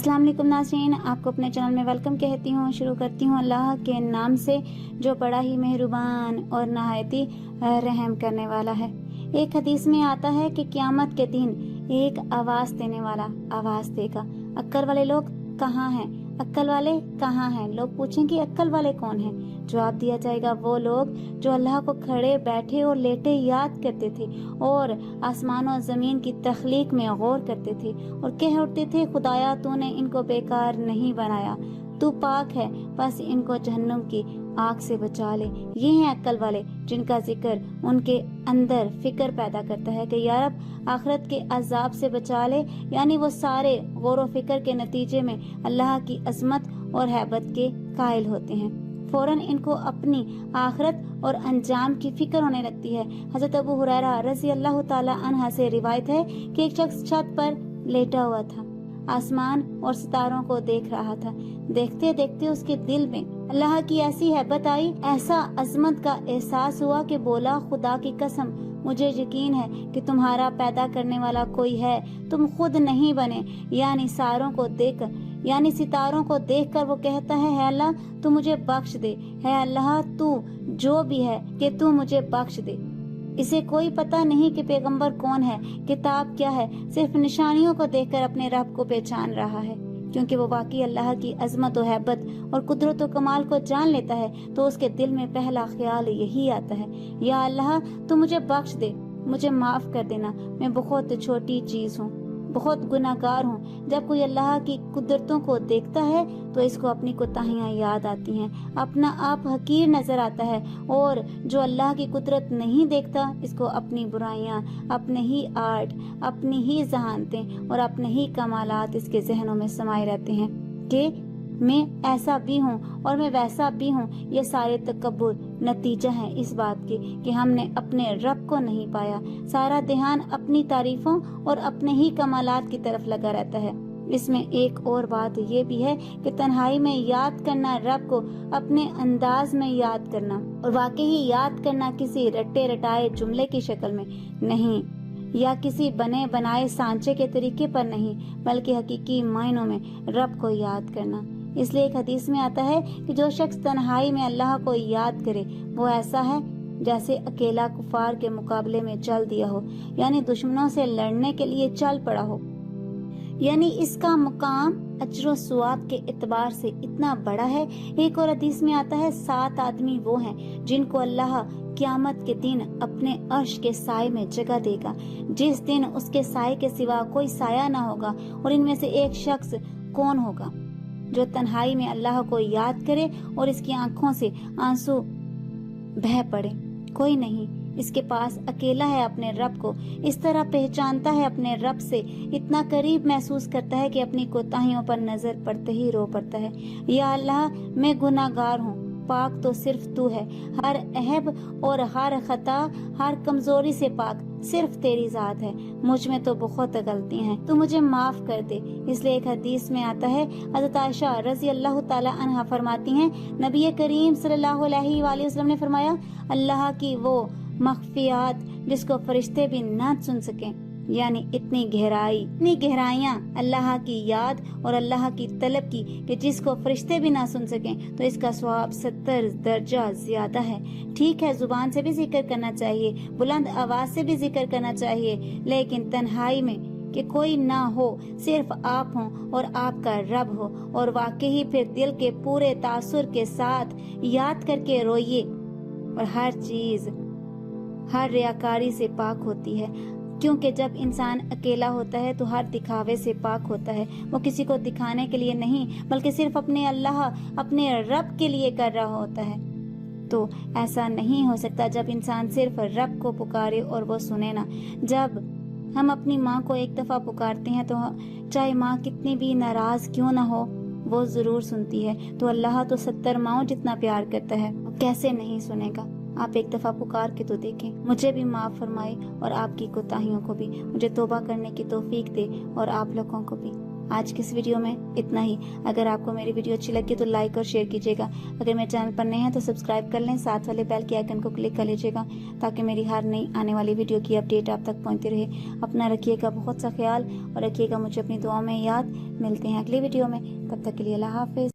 अस्सलाम वालेकुम नाज़रीन, आपको अपने चैनल में वेलकम कहती हूँ। शुरू करती हूँ अल्लाह के नाम से जो बड़ा ही मेहरबान और नहायती रहम करने वाला है। एक हदीस में आता है कि क़यामत के दिन एक आवाज़ देने वाला आवाज़ देगा, अक्ल वाले लोग कहाँ हैं, अक्ल वाले कहाँ हैं। लोग पूछेंगे अक्ल वाले कौन हैं? जवाब दिया जाएगा वो लोग जो अल्लाह को खड़े बैठे और लेटे याद करते थे और आसमान और ज़मीन की तख्लीक में गौर करते थे और कह उठते थे, खुदाया तूने इनको बेकार नहीं बनाया, तू पाक है, बस इनको जहन्नुम की आग से बचा ले। ये हैं अक्ल वाले जिनका जिक्र उनके अंदर फिक्र पैदा करता है कि यार अब आखिरत के अजाब से बचा ले। यानी वो सारे गौर व फिक्र के नतीजे में अल्लाह की अजमत और हैबत के कायल होते हैं। फौरन इनको अपनी आखिरत और अंजाम की फिक्र होने लगती है। हज़रत अबू हुरैरा रज़ी अल्लाह ताला अन्हा से रिवायत है कि एक शख्स छत पर लेटा हुआ था, आसमान और सितारों को देख रहा था। देखते देखते उसके दिल में अल्लाह की ऐसी हैबत आई, ऐसा अजमत का एहसास हुआ कि बोला, खुदा की कसम मुझे यकीन है कि तुम्हारा पैदा करने वाला कोई है, तुम खुद नहीं बने। यानी सितारों को देखकर वो कहता है अल्लाह तू मुझे बख्श दे, है अल्लाह तू जो भी है कि तू मुझे बख्श दे। इसे कोई पता नहीं कि पैगंबर कौन है, किताब क्या है, सिर्फ निशानियों को देखकर अपने रब को पहचान रहा है। क्योंकि वो वाकई अल्लाह की अजमत और हैबत और कुदरत और कमाल को जान लेता है तो उसके दिल में पहला ख्याल यही आता है, या अल्लाह तू मुझे बख्श दे, मुझे माफ कर देना, मैं बहुत छोटी चीज हूँ, बहुत गुनाहगार हूँ। जब कोई अल्लाह की कुदरतों को देखता है तो इसको अपनी कोताहियाँ याद आती हैं, अपना आप हकीर नजर आता है, और जो अल्लाह की कुदरत नहीं देखता इसको अपनी बुराइयाँ, अपने ही आर्ट, अपनी ही जहानतें और अपने ही कमालात इसके जहनों में समाये रहते हैं कि मैं ऐसा भी हूँ और मैं वैसा भी हूँ। ये सारे तकब्बुर नतीजा है इस बात की कि हमने अपने रब को नहीं पाया। सारा ध्यान अपनी तारीफों और अपने ही कमालात की तरफ लगा रहता है। इसमें एक और बात ये भी है कि तन्हाई में याद करना, रब को अपने अंदाज में याद करना, और वाकई ही याद करना किसी रटे रटाए जुमले की शक्ल में नहीं या किसी बने बनाए सांचे के तरीके पर नहीं, बल्कि हकीकी मायनों में रब को याद करना। इसलिए एक हदीस में आता है कि जो शख्स तन्हाई में अल्लाह को याद करे वो ऐसा है जैसे अकेला कुफार के मुकाबले में चल दिया हो, यानी दुश्मनों से लड़ने के लिए चल पड़ा हो। यानी इसका मुकाम अजर सवाब के एतबार से इतना बड़ा है। एक और हदीस में आता है 7 आदमी वो हैं जिनको अल्लाह क़यामत के दिन अपने अर्श के साए में जगह देगा, जिस दिन उसके साए के सिवा कोई साया ना होगा। और इनमें से एक शख्स कौन होगा? जो तन्हाई में अल्लाह को याद करे और इसकी आंखों से आंसू बह पड़े। कोई नहीं, इसके पास अकेला है अपने रब को, इस तरह पहचानता है अपने रब से, इतना करीब महसूस करता है कि अपनी कोताहियों पर नजर पड़ते ही रो पड़ता है, या अल्लाह मैं गुनाहगार हूँ, पाक तो सिर्फ तू है, हर अहब और हर खता, हर कमजोरी से पाक सिर्फ तेरी जात है, मुझ में तो बहुत गलतियां हैं, तू मुझे माफ कर दे। इसलिए एक हदीस में आता है, हज़रत आयशा रज़ी अल्लाह ताला अन्हा फरमाती हैं, नबी करीम सल्लल्लाहु अलैहि वसल्लम ने फरमाया, अल्लाह की वो मख्फियात जिसको फरिश्ते भी ना सुन सकें, यानी इतनी गहराइयाँ अल्लाह की याद और अल्लाह की तलब की कि जिसको फरिश्ते भी ना सुन सकें, तो इसका सवाब 70 दर्जा ज्यादा है। ठीक है, जुबान से भी जिक्र करना चाहिए, बुलंद आवाज से भी जिक्र करना चाहिए, लेकिन तन्हाई में कि कोई ना हो, सिर्फ आप हो और आपका रब हो, और वाकई फिर दिल के पूरे तासुर के साथ याद करके रोइए। और हर चीज हर रियाकारी से पाक होती है, क्योंकि जब इंसान अकेला होता है तो हर दिखावे से पाक होता है। वो किसी को दिखाने के लिए नहीं, बल्कि सिर्फ अपने अल्लाह, अपने रब के लिए कर रहा होता है। तो ऐसा नहीं हो सकता जब इंसान सिर्फ रब को पुकारे और वो सुने ना। जब हम अपनी माँ को एक दफा पुकारते हैं तो चाहे माँ कितनी भी नाराज क्यों ना हो, वो जरूर सुनती है। तो अल्लाह तो 70 माओ जितना प्यार करता है, कैसे नहीं सुनेगा। आप एक दफा पुकार के तो देखें। मुझे भी माफ फरमाए और आपकी कोताहियों को भी, मुझे तौबा करने की तौफीक दे और आप लोगों को भी। آج کی اس ویڈیو میں اتنا ہی. اگر آپ کو میری ویڈیو اچھی لگی تو لائک اور شیئر کیجیے گا. اگر میرے چینل پر نئے ہیں تو سبسکرائب کر لیں, ساتھ والے بیل کے آئیکن کو کلک کر لیجیے گا تاکہ میری ہر نئی آنے والی ویڈیو کی اپڈیٹ آپ تک پہنچتی رہے. اپنا رکھیے گا بہت سا خیال اور رکھیے گا مجھے اپنی دعاؤں میں یاد. ملتے ہیں اگلی ویڈیو میں, تب تک کے لیے اللہ حافظ.